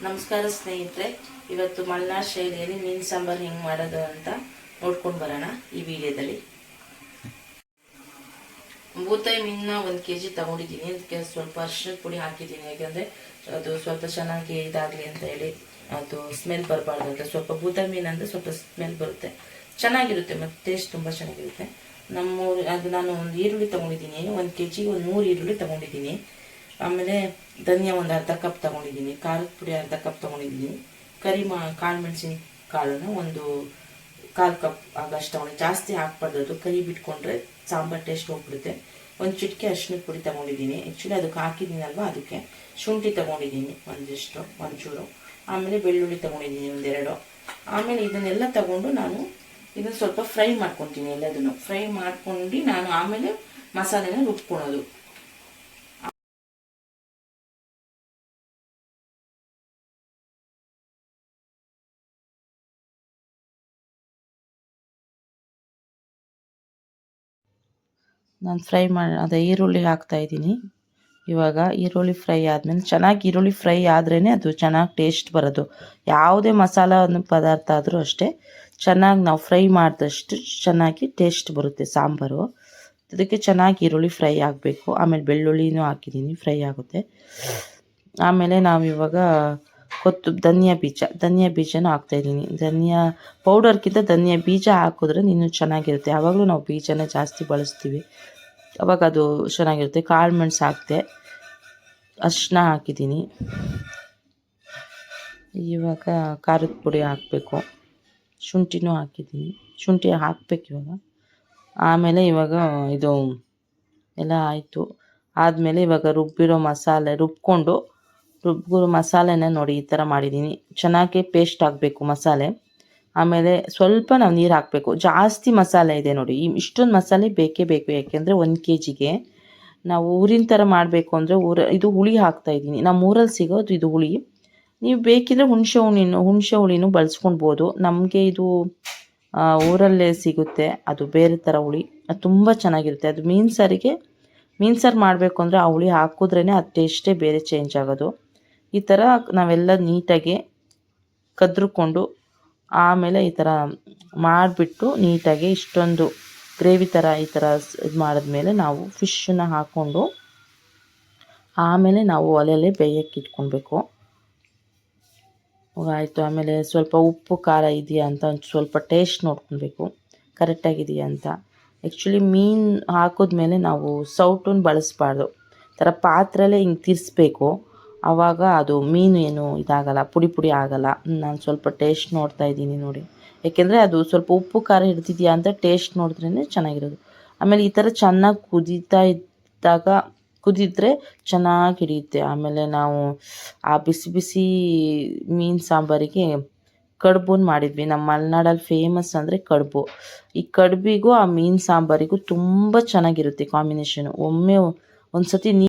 ನಮಸ್ಕಾರ ಸ್ನೇಹಿತರೆ, ಇವತ್ತು ಮಲೆನಾಡು ಶೈಲಿಯಲ್ಲಿ ಮೀನು ಸಾಂಬಾರು ಹೆಂಗೆ ಮಾಡೋದು ಅಂತ ನೋಡ್ಕೊಂಡು ಬರೋಣ ಈ ವಿಡಿಯೋದಲ್ಲಿ. ಬೂತಾಯಿ ಮೀನನ್ನ 1 kg ತಗೊಂಡಿದ್ದೀನಿ. ಅದಕ್ಕೆ ಸ್ವಲ್ಪ ಅರಿಶಿಣದ ಪುಡಿ ಹಾಕಿದ್ದೀನಿ, ಯಾಕಂದರೆ ಅದು ಸ್ವಲ್ಪ ಚೆನ್ನಾಗಿ ಇದಾಗಲಿ ಅಂತ ಹೇಳಿ. ಅದು ಸ್ಮೆಲ್ ಬರಬಾರ್ದು ಅಂತ. ಸ್ವಲ್ಪ ಬೂತಾಯಿ ಮೀನು ಅಂದರೆ ಸ್ವಲ್ಪ ಸ್ಮೆಲ್ ಬರುತ್ತೆ, ಚೆನ್ನಾಗಿರುತ್ತೆ ಮತ್ತು ಟೇಸ್ಟ್ ತುಂಬ ಚೆನ್ನಾಗಿರುತ್ತೆ. ಅದು ನಾನು ಒಂದು ಈರುಳ್ಳಿ ತೊಗೊಂಡಿದ್ದೀನಿ, 1 kg 100 ಈರುಳ್ಳಿ ತೊಗೊಂಡಿದ್ದೀನಿ. ಆಮೇಲೆ ಧನಿಯಾ ಒಂದು ಅರ್ಧ ಕಪ್ ತೊಗೊಂಡಿದ್ದೀನಿ, ಖಾರದ ಪುಡಿ ಅರ್ಧ ಕಪ್ ತೊಗೊಂಡಿದ್ದೀನಿ, ಕಾಳು ಮೆಣಸಿನ ಕಾಳನ್ನು ಒಂದು 1/4 ಕಪ್ ಆಗಷ್ಟು ತೊಗೊಂಡು. ಜಾಸ್ತಿ ಹಾಕ್ಬಾರ್ದು, ಅದು ಕೈ ಬಿಟ್ಕೊಂಡ್ರೆ ಸಾಂಬಾರು ಟೇಸ್ಟ್ ಹೋಗ್ಬಿಡುತ್ತೆ. ಒಂದು ಚಿಟಿಕೆ ಅರಿಶಿಣದ ಪುಡಿ ತೊಗೊಂಡಿದ್ದೀನಿ. ಆ್ಯಕ್ಚುಲಿ ಅದಕ್ಕೆ ಹಾಕಿದ್ದೀನಲ್ವ, ಅದಕ್ಕೆ ಶುಂಠಿ ತೊಗೊಂಡಿದ್ದೀನಿ ಒಂಚೂರು. ಆಮೇಲೆ ಬೆಳ್ಳುಳ್ಳಿ ತೊಗೊಂಡಿದ್ದೀನಿ 1-2. ಆಮೇಲೆ ಇದನ್ನೆಲ್ಲ ತೊಗೊಂಡು ನಾನು ಇದನ್ನು ಸ್ವಲ್ಪ ಫ್ರೈ ಮಾಡ್ಕೊತೀನಿ. ಎಲ್ಲದನ್ನು ಫ್ರೈ ಮಾಡ್ಕೊಂಡು ನಾನು ಆಮೇಲೆ ಮಸಾಲೆನ ರುಬ್ಕೊಳೋದು. ನಾನು ಫ್ರೈ ಅದೇ ಈರುಳ್ಳಿ ಹಾಕ್ತಾಯಿದ್ದೀನಿ. ಇವಾಗ ಈರುಳ್ಳಿ ಫ್ರೈ ಆದಮೇಲೆ ಚೆನ್ನಾಗಿ ಈರುಳ್ಳಿ ಫ್ರೈ ಆದ್ರೇ ಅದು ಚೆನ್ನಾಗಿ ಟೇಸ್ಟ್ ಬರೋದು. ಯಾವುದೇ ಮಸಾಲ ಪದಾರ್ಥ ಆದರೂ ಅಷ್ಟೇ, ಚೆನ್ನಾಗಿ ನಾವು ಫ್ರೈ ಮಾಡಿದಷ್ಟು ಚೆನ್ನಾಗಿ ಟೇಸ್ಟ್ ಬರುತ್ತೆ ಸಾಂಬಾರು. ಅದಕ್ಕೆ ಚೆನ್ನಾಗಿ ಈರುಳ್ಳಿ ಫ್ರೈ ಆಗಬೇಕು. ಆಮೇಲೆ ಬೆಳ್ಳುಳ್ಳಿನೂ ಹಾಕಿದ್ದೀನಿ, ಫ್ರೈ ಆಗುತ್ತೆ. ಆಮೇಲೆ ನಾವು ಇವಾಗ ಧನಿಯಾ ಬೀಜನೂ ಹಾಕ್ತಾಯಿದ್ದೀನಿ. ಧನಿಯಾ ಪೌಡರ್ಗಿಂತ ಧನಿಯಾ ಬೀಜ ಹಾಕಿದ್ರೆ ಇನ್ನೂ ಚೆನ್ನಾಗಿರುತ್ತೆ. ಯಾವಾಗಲೂ ನಾವು ಬೀಜನೇ ಜಾಸ್ತಿ ಬಳಸ್ತೀವಿ, ಅವಾಗ ಅದು ಚೆನ್ನಾಗಿರುತ್ತೆ. ಕಾಳು ಮೆಣಸು ಹಾಕಿದೆ, ಅರಿಶಿನ ಹಾಕಿದ್ದೀನಿ. ಇವಾಗ ಖಾರದ ಪುಡಿ ಹಾಕಬೇಕು, ಶುಂಠಿನೂ ಹಾಕಿದ್ದೀನಿ, ಶುಂಠಿ ಹಾಕಬೇಕು ಇವಾಗ. ಆಮೇಲೆ ಇವಾಗ ಇದು ಎಲ್ಲ ಆಯಿತು. ಆದಮೇಲೆ ಇವಾಗ ರುಬ್ಬಿರೋ ಮಸಾಲೆನ ನೋಡಿ ಈ ಥರ ಮಾಡಿದ್ದೀನಿ. ಚೆನ್ನಾಗಿ ಪೇಸ್ಟ್ ಆಗಬೇಕು ಮಸಾಲೆ. ಆಮೇಲೆ ಸ್ವಲ್ಪ ನಾವು ನೀರು ಹಾಕಬೇಕು. ಜಾಸ್ತಿ ಮಸಾಲೆ ಇದೆ ನೋಡಿ, ಇಷ್ಟೊಂದು ಮಸಾಲೆ ಬೇಕೇ ಬೇಕು. ಯಾಕೆಂದರೆ 1 kgಗೆ ನಾವು ಊರಿನ ಥರ ಮಾಡಬೇಕು ಅಂದರೆ ಇದು ಹುಳಿ ಹಾಕ್ತಾಯಿದ್ದೀನಿ. ನಮ್ಮ ಊರಲ್ಲಿ ಸಿಗೋದು ಇದು ಹುಳಿ. ನೀವು ಬೇಕಿದ್ರೆ ಹುಣಸೆ ಹುಳಿನೂ ಬಳಸ್ಕೊಳ್ಬೋದು. ನಮಗೆ ಇದು ಊರಲ್ಲೇ ಸಿಗುತ್ತೆ, ಅದು ಬೇರೆ ಥರ ಹುಳಿ. ಅದು ತುಂಬ ಚೆನ್ನಾಗಿರುತ್ತೆ. ಅದು ಮೀನು ಸಾರು ಮಾಡಬೇಕು ಅಂದರೆ ಆ ಹುಳಿ ಹಾಕಿದ್ರೇ ಅದು ಟೇಸ್ಟೇ ಬೇರೆ ಚೇಂಜ್ ಆಗೋದು. ಈ ಥರ ನಾವೆಲ್ಲ ನೀಟಾಗಿ ಕದ್ರುಕೊಂಡು ಆಮೇಲೆ ಈ ಥರ ಮಾಡಿಬಿಟ್ಟು ನೀಟಾಗಿ ಇಷ್ಟೊಂದು ಗ್ರೇವಿ ಥರ ಈ ಥರ ಇದು ಮಾಡಿದ್ಮೇಲೆ ನಾವು ಫಿಶನ್ನು ಹಾಕ್ಕೊಂಡು ಆಮೇಲೆ ನಾವು ಒಲೆಯಲ್ಲೇ ಬೇಯಕ್ಕೆ ಇಟ್ಕೊಳ್ಬೇಕು. ಆಯಿತು. ಆಮೇಲೆ ಸ್ವಲ್ಪ ಉಪ್ಪು ಖಾರ ಇದೆಯಾ ಅಂತ ಸ್ವಲ್ಪ ಟೇಸ್ಟ್ ನೋಡ್ಕೊಳ್ಬೇಕು, ಕರೆಕ್ಟಾಗಿದೆಯಾ ಅಂತ. ಆ್ಯಕ್ಚುಲಿ ಮೀನು ಹಾಕಿದ್ಮೇಲೆ ನಾವು ಸೌಟನ್ನು ಬಳಸಬಾರ್ದು. ಥರ ಪಾತ್ರೆಯಲ್ಲೇ ಹಿಂಗೆ ತಿರ್ಸ್ಬೇಕು, ಆವಾಗ ಅದು ಮೀನು ಏನು ಇದಾಗಲ್ಲ, ಪುಡಿ ಆಗಲ್ಲ. ನಾನು ಸ್ವಲ್ಪ ಟೇಸ್ಟ್ ನೋಡ್ತಾ ಇದ್ದೀನಿ ನೋಡಿ, ಏಕೆಂದರೆ ಅದು ಸ್ವಲ್ಪ ಉಪ್ಪು ಖಾರ ಹಿಡ್ದಿದೆಯಾ ಅಂತ ಟೇಸ್ಟ್ ನೋಡಿದ್ರೇ ಚೆನ್ನಾಗಿರೋದು. ಆಮೇಲೆ ಈ ಥರ ಚೆನ್ನಾಗಿ ಕುದಿದ್ರೆ ಚೆನ್ನಾಗಿ ಹಿಡಿಯುತ್ತೆ. ಆಮೇಲೆ ನಾವು ಆ ಬಿಸಿ ಮೀನು ಸಾಂಬಾರಿಗೆ ಕಡುಬನ್ನು ಮಾಡಿದ್ವಿ. ನಮ್ಮ ಮಲೆನಾಡಲ್ಲಿ ಫೇಮಸ್ ಅಂದರೆ ಕಡುಬು. ಈ ಕಡುಬಿಗೂ ಆ ಮೀನು ಸಾಂಬಾರಿಗೂ ತುಂಬ ಚೆನ್ನಾಗಿರುತ್ತೆ ಕಾಂಬಿನೇಷನು. ಒಂದು ಸತಿ